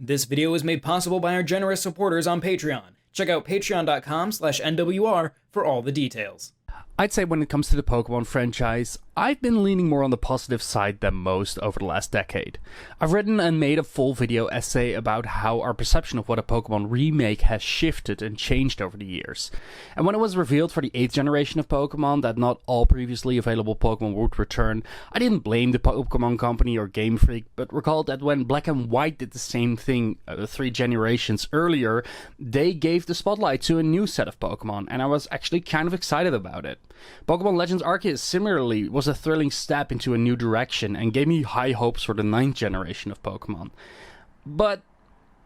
This video is made possible by our generous supporters on Patreon. Check out patreon.com/NWR for all the details. I'd say when it comes to the Pokemon franchise, I've been leaning more on the positive side than most over the last decade. I've written and made a full video essay about how our perception of what a Pokemon remake has shifted and changed over the years. And when it was revealed for the 8th generation of Pokemon that not all previously available Pokemon would return, I didn't blame the Pokemon Company or Game Freak, but recalled that when Black and White did the same thing 3 generations earlier, they gave the spotlight to a new set of Pokemon, and I was actually kind of excited about it. Pokemon Legends Arceus similarly was a thrilling step into a new direction and gave me high hopes for the 9th generation of Pokemon. But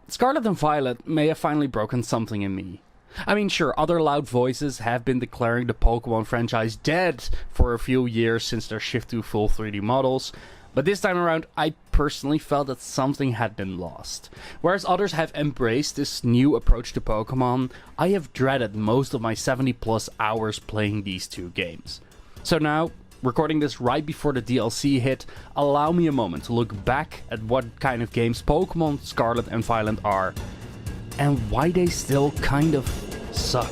Scarlet and Violet may have finally broken something in me. I mean, sure, other loud voices have been declaring the Pokemon franchise dead for a few years since their shift to full 3D models, but this time around I personally felt that something had been lost. Whereas others have embraced this new approach to Pokemon, I have dreaded most of my 70+ hours playing these two games. So now, recording this right before the DLC hit, allow me a moment to look back at what kind of games Pokemon Scarlet and Violet are, and why they still kind of suck.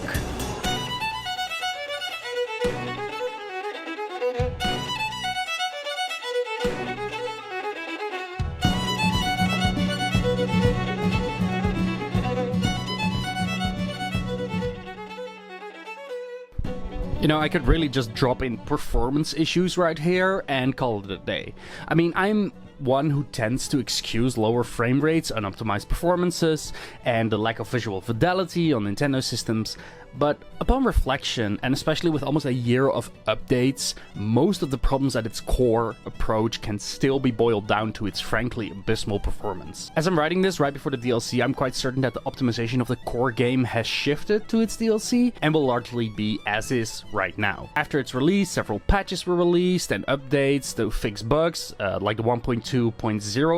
You know, I could really just drop in performance issues right here and call it a day. I mean, I'm one who tends to excuse lower frame rates, unoptimized performances, and the lack of visual fidelity on Nintendo systems, but upon reflection, and especially with almost a year of updates, most of the problems at its core approach can still be boiled down to its frankly abysmal performance. As I'm writing this right before the DLC, I'm quite certain that the optimization of the core game has shifted to its DLC, and will largely be as is right now. After its release, several patches were released and updates to fix bugs, like the 1.2.0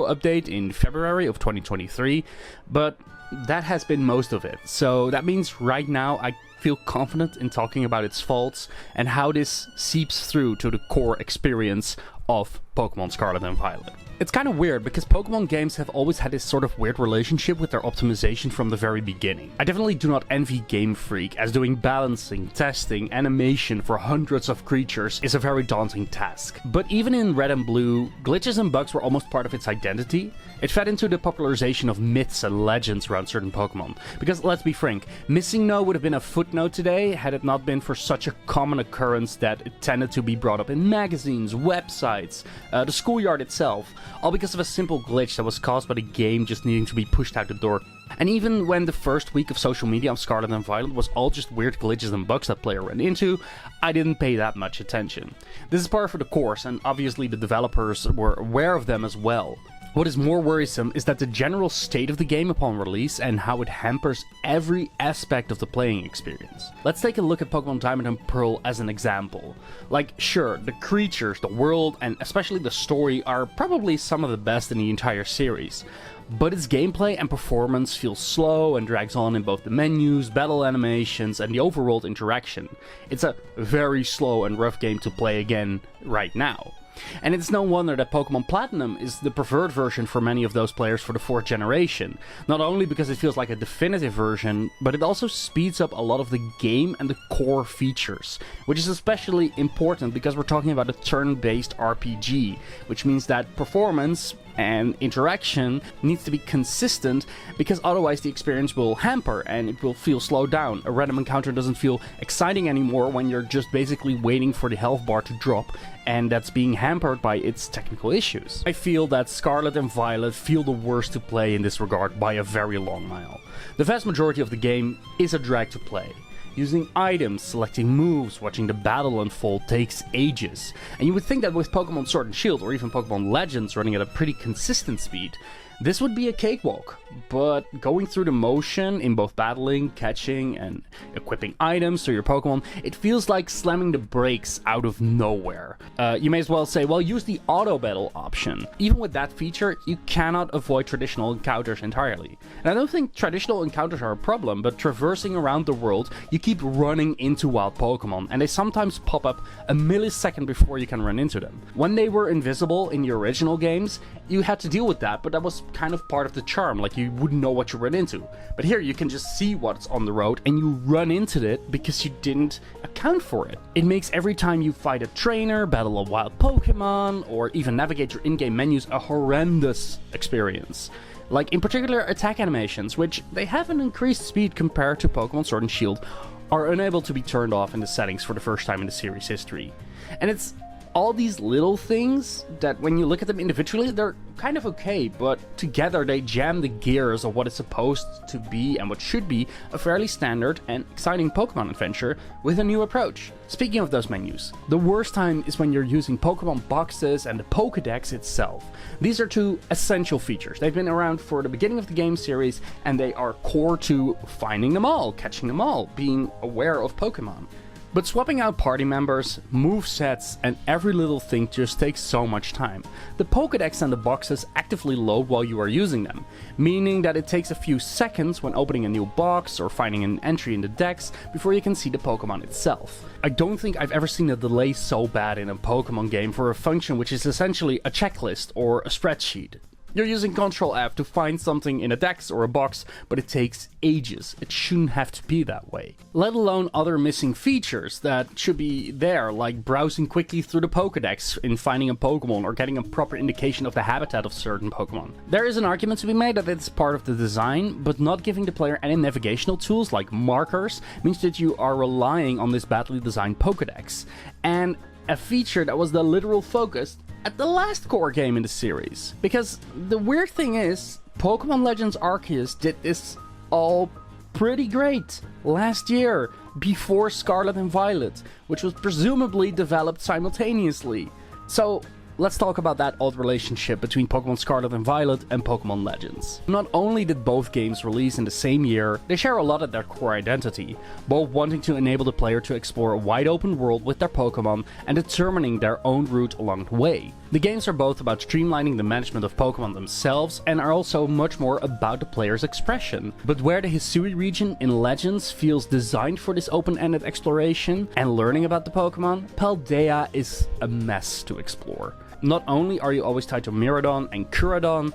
update in February of 2023, but that has been most of it. So that means right now I feel confident in talking about its faults and how this seeps through to the core experience of Pokemon Scarlet and Violet. It's kind of weird because Pokemon games have always had this sort of weird relationship with their optimization from the very beginning. I definitely do not envy Game Freak, as doing balancing, testing, animation for hundreds of creatures is a very daunting task. But even in Red and Blue, glitches and bugs were almost part of its identity. It fed into the popularization of myths and legends around certain Pokemon. Because let's be frank, Missing No would have been a footnote today had it not been for such a common occurrence that it tended to be brought up in magazines, websites, the schoolyard itself, all because of a simple glitch that was caused by the game just needing to be pushed out the door. And even when the first week of social media of Scarlet and Violet was all just weird glitches and bugs that player ran into, I didn't pay that much attention. This is par for the course, and obviously the developers were aware of them as well. What is more worrisome is that the general state of the game upon release and how it hampers every aspect of the playing experience. Let's take a look at Pokemon Diamond and Pearl as an example. Like, sure, the creatures, the world, and especially the story are probably some of the best in the entire series, but its gameplay and performance feels slow and drags on in both the menus, battle animations, and the overworld interaction. It's a very slow and rough game to play again right now. And it's no wonder that Pokemon Platinum is the preferred version for many of those players for the 4th generation. Not only because it feels like a definitive version, but it also speeds up a lot of the game and the core features, which is especially important because we're talking about a turn-based RPG, which means that performance and interaction needs to be consistent, because otherwise the experience will hamper and it will feel slowed down. A random encounter doesn't feel exciting anymore when you're just basically waiting for the health bar to drop, and that's being hampered by its technical issues. I feel that Scarlet and Violet feel the worst to play in this regard by a very long mile. The vast majority of the game is a drag to play. Using items, selecting moves, watching the battle unfold takes ages. And you would think that with Pokemon Sword and Shield or even Pokemon Legends running at a pretty consistent speed, this would be a cakewalk, but going through the motion in both battling, catching, and equipping items to your Pokemon, it feels like slamming the brakes out of nowhere. You may as well say, well, use the auto battle option. Even with that feature, you cannot avoid traditional encounters entirely. And I don't think traditional encounters are a problem, but traversing around the world, you keep running into wild Pokemon, and they sometimes pop up a millisecond before you can run into them. When they were invisible in the original games, you had to deal with that, but that was kind of part of the charm, like you wouldn't know what you run into. But here you can just see what's on the road and you run into it because you didn't account for it. It makes every time you fight a trainer, battle a wild Pokemon, or even navigate your in-game menus a horrendous experience. Like in particular attack animations, which they have an increased speed compared to Pokemon Sword and Shield, are unable to be turned off in the settings for the first time in the series history. And it's all these little things that when you look at them individually, they're kind of okay, but together they jam the gears of what is supposed to be and what should be a fairly standard and exciting Pokemon adventure with a new approach. Speaking of those menus, the worst time is when you're using Pokemon boxes and the Pokédex itself. These are two essential features. They've been around for the beginning of the game series and they are core to finding them all, catching them all, being aware of Pokemon. But swapping out party members, movesets, and every little thing just takes so much time. The Pokédex and the boxes actively load while you are using them, meaning that it takes a few seconds when opening a new box or finding an entry in the dex before you can see the Pokemon itself. I don't think I've ever seen a delay so bad in a Pokemon game for a function which is essentially a checklist or a spreadsheet. You're using Ctrl F to find something in a dex or a box, but it takes ages. It shouldn't have to be that way. Let alone other missing features that should be there, like browsing quickly through the Pokédex in finding a Pokemon or getting a proper indication of the habitat of certain Pokemon. There is an argument to be made that it's part of the design, but not giving the player any navigational tools like markers means that you are relying on this badly designed Pokédex. And a feature that was the literal focus at the last core game in the series. Because the weird thing is, Pokemon Legends Arceus did this all pretty great last year, before Scarlet and Violet, which was presumably developed simultaneously. So let's talk about that odd relationship between Pokemon Scarlet and Violet and Pokemon Legends. Not only did both games release in the same year, they share a lot of their core identity, both wanting to enable the player to explore a wide open world with their Pokemon and determining their own route along the way. The games are both about streamlining the management of Pokemon themselves and are also much more about the player's expression. But where the Hisui region in Legends feels designed for this open-ended exploration and learning about the Pokemon, Paldea is a mess to explore. Not only are you always tied to Miraidon and Kuradon,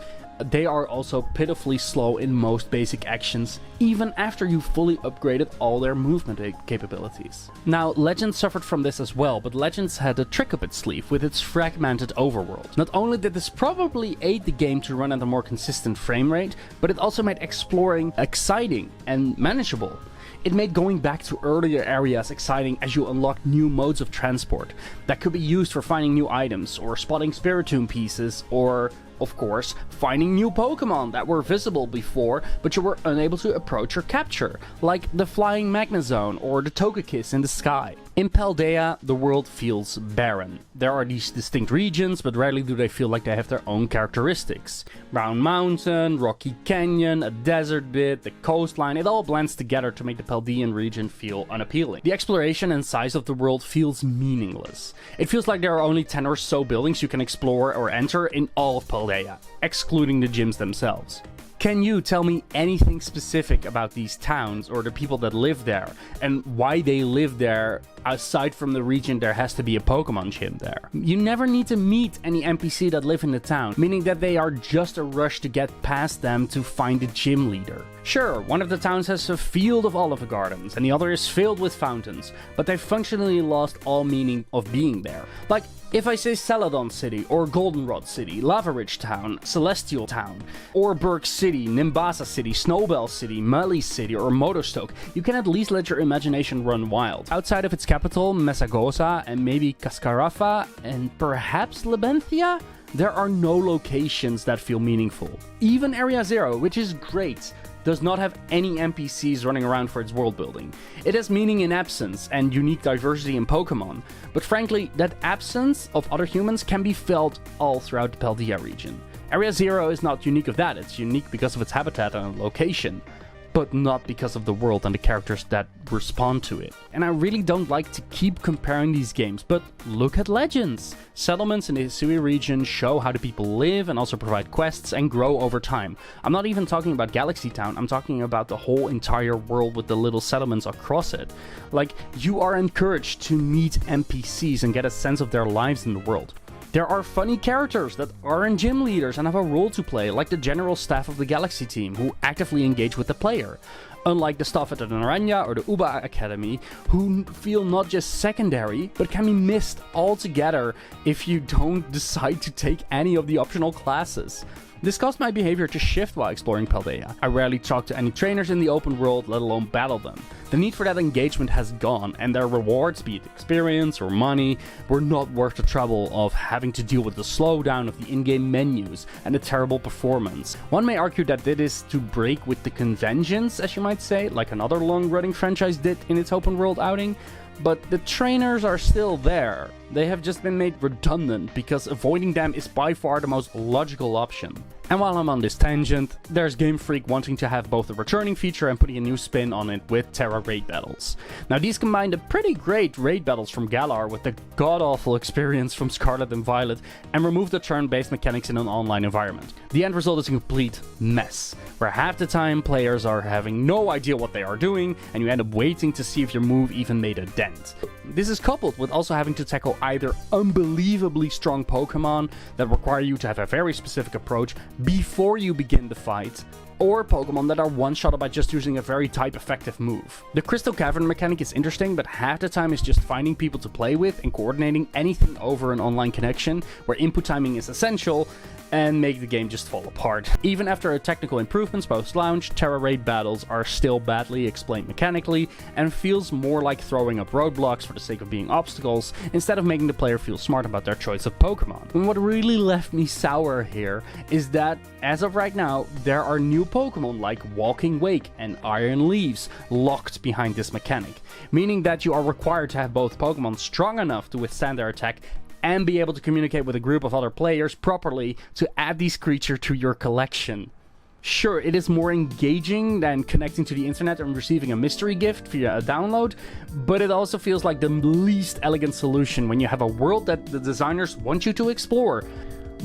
they are also pitifully slow in most basic actions, even after you've fully upgraded all their movement capabilities. Now, Legends suffered from this as well, but Legends had a trick up its sleeve with its fragmented overworld. Not only did this probably aid the game to run at a more consistent frame rate, but it also made exploring exciting and manageable. It made going back to earlier areas exciting as you unlocked new modes of transport that could be used for finding new items or spotting Spiritomb pieces or, of course, finding new Pokemon that were visible before but you were unable to approach or capture, like the flying Magnezone or the Togekiss in the sky. In Paldea, the world feels barren. There are these distinct regions, but rarely do they feel like they have their own characteristics. Brown Mountain, Rocky Canyon, a desert bit, the coastline, it all blends together to make the Paldean region feel unappealing. The exploration and size of the world feels meaningless. It feels like there are only 10 or so buildings you can explore or enter in all of Paldea, excluding the gyms themselves. Can you tell me anything specific about these towns or the people that live there and why they live there aside from the region there has to be a Pokemon gym there? You never need to meet any NPC that live in the town, meaning that they are just a rush to get past them to find the gym leader. Sure, one of the towns has a field of olive gardens and the other is filled with fountains, but they've functionally lost all meaning of being there. Like, if I say Celadon City, or Goldenrod City, Lava Ridge Town, Celestial Town, or Burg City, Nimbasa City, Snowbell City, Mali City, or Motostoke, you can at least let your imagination run wild. Outside of its capital, Mesagoza, and maybe Cascarafa, and perhaps Lebenthia, there are no locations that feel meaningful. Even Area Zero, which is great, does not have any NPCs running around for its world building. It has meaning in absence and unique diversity in Pokemon, but frankly, that absence of other humans can be felt all throughout the Paldea region. Area Zero is not unique of that, it's unique because of its habitat and location, but not because of the world and the characters that respond to it. And I really don't like to keep comparing these games, but look at Legends! Settlements in the Hisui region show how the people live and also provide quests and grow over time. I'm not even talking about Galaxy Town, I'm talking about the whole entire world with the little settlements across it. Like, you are encouraged to meet NPCs and get a sense of their lives in the world. There are funny characters that aren't gym leaders and have a role to play, like the general staff of the Galaxy team, who actively engage with the player. Unlike the staff at the Naranja or the Uba Academy, who feel not just secondary, but can be missed altogether if you don't decide to take any of the optional classes. This caused my behavior to shift while exploring Paldea. I rarely talk to any trainers in the open world, let alone battle them. The need for that engagement has gone, and their rewards, be it experience or money, were not worth the trouble of having to deal with the slowdown of the in-game menus and the terrible performance. One may argue that it is to break with the conventions, as you might say, like another long-running franchise did in its open world outing, but the trainers are still there. They have just been made redundant because avoiding them is by far the most logical option. And while I'm on this tangent, there's Game Freak wanting to have both a returning feature and putting a new spin on it with Terra raid battles. Now these combine the pretty great raid battles from Galar with the god-awful experience from Scarlet and Violet and remove the turn-based mechanics in an online environment. The end result is a complete mess, where half the time players are having no idea what they are doing and you end up waiting to see if your move even made a dent. This is coupled with also having to tackle either unbelievably strong Pokemon that require you to have a very specific approach before you begin the fight, or Pokemon that are one-shotted by just using a very type-effective move. The Crystal Cavern mechanic is interesting, but half the time is just finding people to play with and coordinating anything over an online connection, where input timing is essential, and make the game just fall apart. Even after technical improvements post-launch, Terra raid battles are still badly explained mechanically, and feels more like throwing up roadblocks for the sake of being obstacles, instead of making the player feel smart about their choice of Pokemon. And what really left me sour here is that, as of right now, there are new Pokemon like Walking Wake and Iron Leaves locked behind this mechanic, meaning that you are required to have both Pokemon strong enough to withstand their attack and be able to communicate with a group of other players properly to add these creatures to your collection. Sure, it is more engaging than connecting to the internet and receiving a mystery gift via a download, but it also feels like the least elegant solution when you have a world that the designers want you to explore.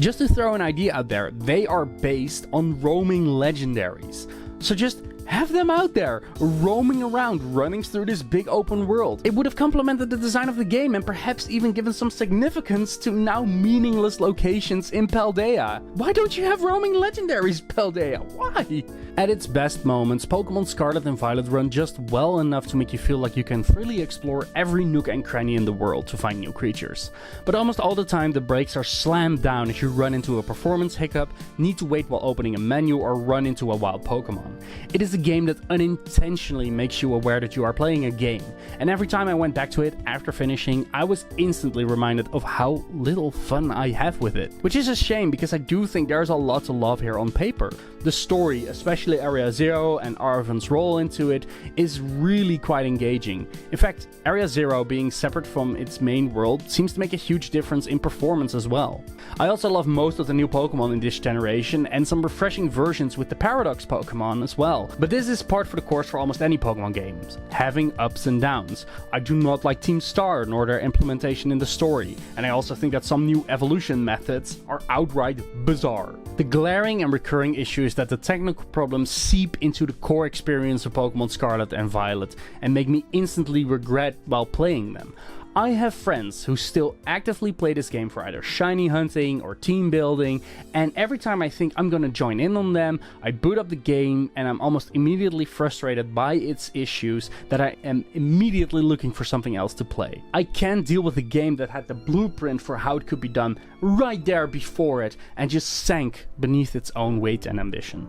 Just to throw an idea out there, they are based on roaming legendaries. So just have them out there, roaming around, running through this big open world. It would have complemented the design of the game and perhaps even given some significance to now meaningless locations in Paldea. Why don't you have roaming legendaries, Paldea? Why? At its best moments, Pokémon Scarlet and Violet run just well enough to make you feel like you can freely explore every nook and cranny in the world to find new creatures. But almost all the time, the brakes are slammed down if you run into a performance hiccup, need to wait while opening a menu, or run into a wild Pokémon. It is a game that unintentionally makes you aware that you are playing a game, and every time I went back to it after finishing, I was instantly reminded of how little fun I have with it. Which is a shame, because I do think there's a lot to love here on paper. The story, especially Area Zero and Arven's role into it, is really quite engaging. In fact, Area Zero being separate from its main world seems to make a huge difference in performance as well. I also love most of the new Pokemon in this generation, and some refreshing versions with the Paradox Pokemon as well. But this is par for the course for almost any Pokemon games, having ups and downs. I do not like Team Star nor their implementation in the story, and I also think that some new evolution methods are outright bizarre. The glaring and recurring issue is that the technical problems seep into the core experience of Pokemon Scarlet and Violet and make me instantly regret while playing them. I have friends who still actively play this game for either shiny hunting or team building, and every time I think I'm gonna join in on them, I boot up the game and I'm almost immediately frustrated by its issues that I am immediately looking for something else to play. I can't deal with a game that had the blueprint for how it could be done right there before it and just sank beneath its own weight and ambition.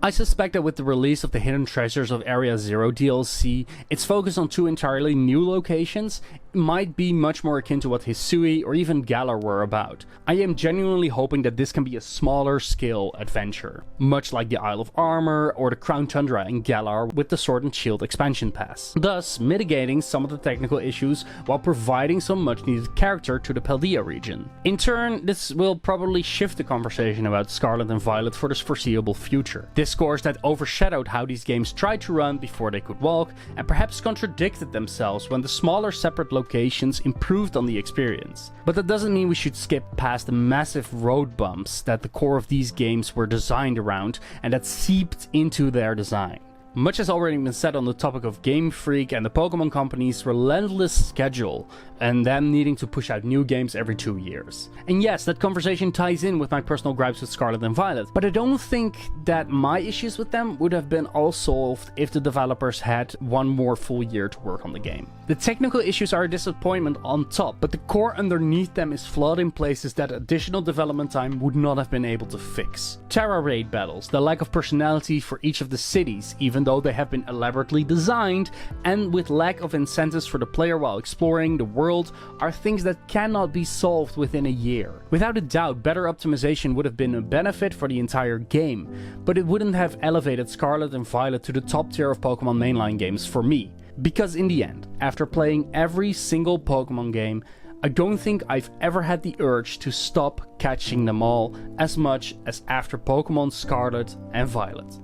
I suspect that with the release of the Hidden Treasures of Area Zero DLC, its focus on two entirely new locations might be much more akin to what Hisui or even Galar were about. I am genuinely hoping that this can be a smaller scale adventure, much like the Isle of Armor or the Crown Tundra in Galar with the Sword and Shield expansion pass, thus mitigating some of the technical issues while providing some much needed character to the Paldea region. In turn, this will probably shift the conversation about Scarlet and Violet for the foreseeable future. Discourse that overshadowed how these games tried to run before they could walk, and perhaps contradicted themselves when the smaller separate locations improved on the experience. But that doesn't mean we should skip past the massive road bumps that the core of these games were designed around and that seeped into their design. Much has already been said on the topic of Game Freak and the Pokemon Company's relentless schedule, and them needing to push out new games every 2 years. And yes, that conversation ties in with my personal gripes with Scarlet and Violet, but I don't think that my issues with them would have been all solved if the developers had one more full year to work on the game. The technical issues are a disappointment on top, but the core underneath them is flawed in places that additional development time would not have been able to fix. Terra raid battles, the lack of personality for each of the cities, even though they have been elaborately designed, and with lack of incentives for the player while exploring the world, are things that cannot be solved within a year. Without a doubt, better optimization would have been a benefit for the entire game, but it wouldn't have elevated Scarlet and Violet to the top tier of Pokemon mainline games for me. Because in the end, after playing every single Pokemon game, I don't think I've ever had the urge to stop catching them all as much as after Pokemon Scarlet and Violet.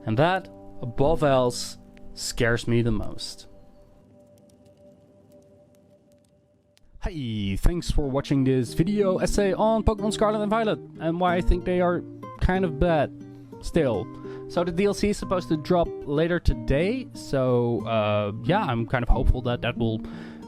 And that, above else, scares me the most. Hey, thanks for watching this video essay on Pokemon Scarlet and Violet and why I think they are kind of bad still. So the DLC is supposed to drop later today, so yeah, I'm kind of hopeful that that will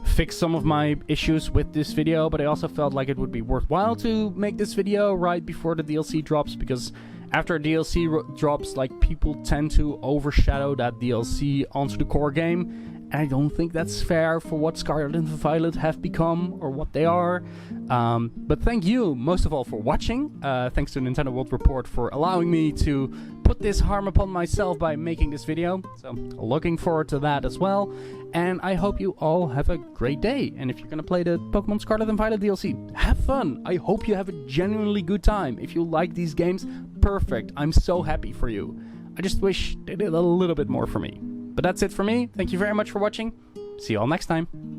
fix some of my issues with this video, but I also felt like it would be worthwhile to make this video right before the DLC drops, because after a DLC drops, like, people tend to overshadow that DLC onto the core game, and I don't think that's fair for what Scarlet and Violet have become, or what they are. But thank you, most of all, for watching. Thanks to Nintendo World Report for allowing me to put this harm upon myself by making this video. So, looking forward to that as well. And I hope you all have a great day. And if you're gonna play the Pokemon Scarlet and Violet DLC, have fun! I hope you have a genuinely good time. If you like these games, perfect. I'm so happy for you. I just wish they did a little bit more for me. But that's it for me. Thank you very much for watching. See you all next time.